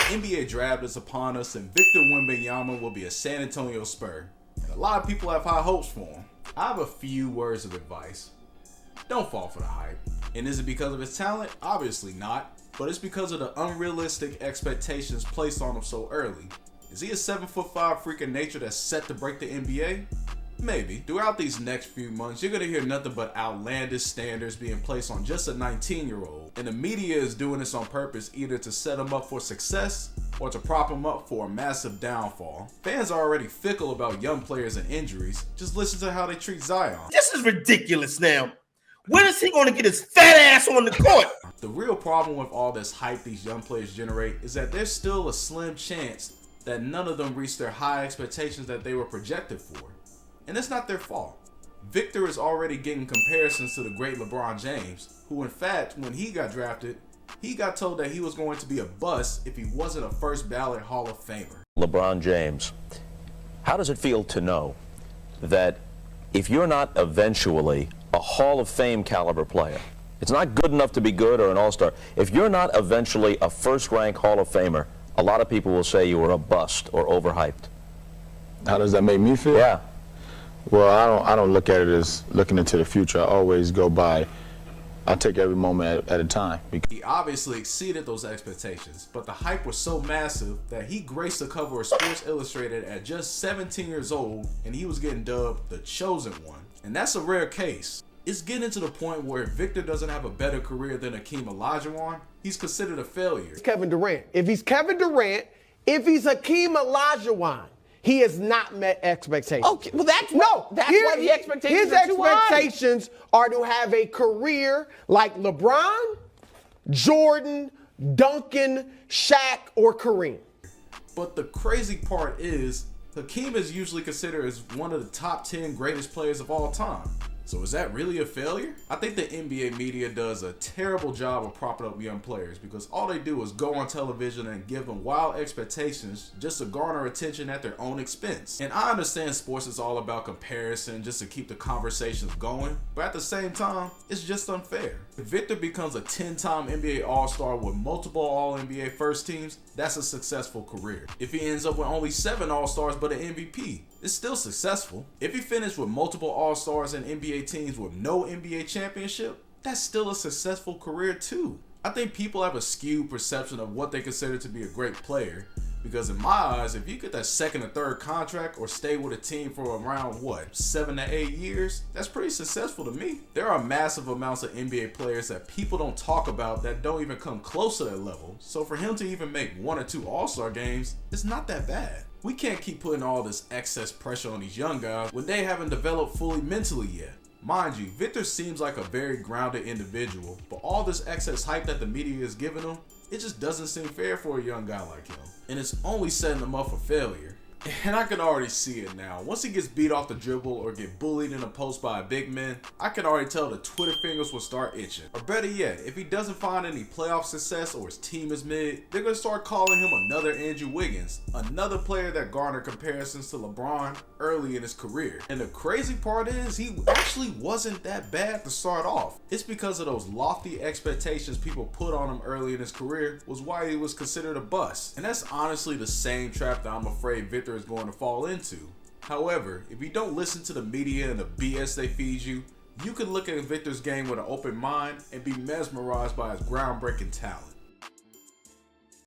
NBA draft is upon us and Victor Wembanyama will be a San Antonio Spur. And a lot of people have high hopes for him. I have a few words of advice. Don't fall for the hype. And is it because of his talent? Obviously not. But it's because of the unrealistic expectations placed on him so early. Is he a 7'5" freak of nature that's set to break the NBA? Maybe. Throughout these next few months, you're going to hear nothing but outlandish standards being placed on just a 19-year-old. And the media is doing this on purpose either to set him up for success or to prop him up for a massive downfall. Fans are already fickle about young players and injuries. Just listen to how they treat Zion. This is ridiculous now. When is he going to get his fat ass on the court? The real problem with all this hype these young players generate is that there's still a slim chance that none of them reach their high expectations that they were projected for. And it's not their fault. Victor is already getting comparisons to the great LeBron James, who in fact, when he got drafted, he got told that he was going to be a bust if he wasn't a first ballot Hall of Famer. LeBron James, how does it feel to know that if you're not eventually a Hall of Fame caliber player, it's not good enough to be good or an all-star, if you're not eventually a first-rank Hall of Famer, a lot of people will say you were a bust or overhyped. How does that make me feel? Yeah. Well, I don't look at it as looking into the future. I always go by, I take every moment at a time. He obviously exceeded those expectations, but the hype was so massive that he graced the cover of Sports Illustrated at just 17 years old, and he was getting dubbed the chosen one. And that's a rare case. It's getting to the point where if Victor doesn't have a better career than Hakeem Olajuwon, he's considered a failure. Kevin Durant. If he's Kevin Durant, if he's Hakeem Olajuwon, he has not met expectations. Okay, well that's why the expectations are too high. His expectations are to have a career like LeBron, Jordan, Duncan, Shaq, or Kareem. But the crazy part is, Hakeem is usually considered as one of the top 10 greatest players of all time. So is that really a failure? I think the NBA media does a terrible job of propping up young players because all they do is go on television and give them wild expectations just to garner attention at their own expense. And I understand sports is all about comparison just to keep the conversations going, but at the same time, it's just unfair. If Victor becomes a 10-time NBA All-Star with multiple All-NBA first teams, that's a successful career. If he ends up with only 7 All-Stars but an MVP, it's still successful. If he finished with multiple All-Stars and NBA teams with no NBA championship, that's still a successful career too. I think people have a skewed perception of what they consider to be a great player, because in my eyes, if you get that second or third contract or stay with a team for around 7 to 8 years, that's pretty successful to me. There are massive amounts of NBA players that people don't talk about that don't even come close to that level. So for him to even make 1 or 2 All-Star games, it's not that bad. We can't keep putting all this excess pressure on these young guys when they haven't developed fully mentally yet. Mind you, Victor seems like a very grounded individual, but all this excess hype that the media is giving him, it just doesn't seem fair for a young guy like him. And it's only setting him up for failure. And I can already see it now. Once he gets beat off the dribble or get bullied in a post by a big man, I can already tell the Twitter fingers will start itching. Or better yet, if he doesn't find any playoff success or his team is mid, they're going to start calling him another Andrew Wiggins, another player that garnered comparisons to LeBron early in his career. And the crazy part is, he actually wasn't that bad to start off. It's because of those lofty expectations people put on him early in his career was why he was considered a bust. And that's honestly the same trap that I'm afraid Victor is going to fall into. However, if you don't listen to the media and the BS they feed you, you can look at Victor's game with an open mind and be mesmerized by his groundbreaking talent.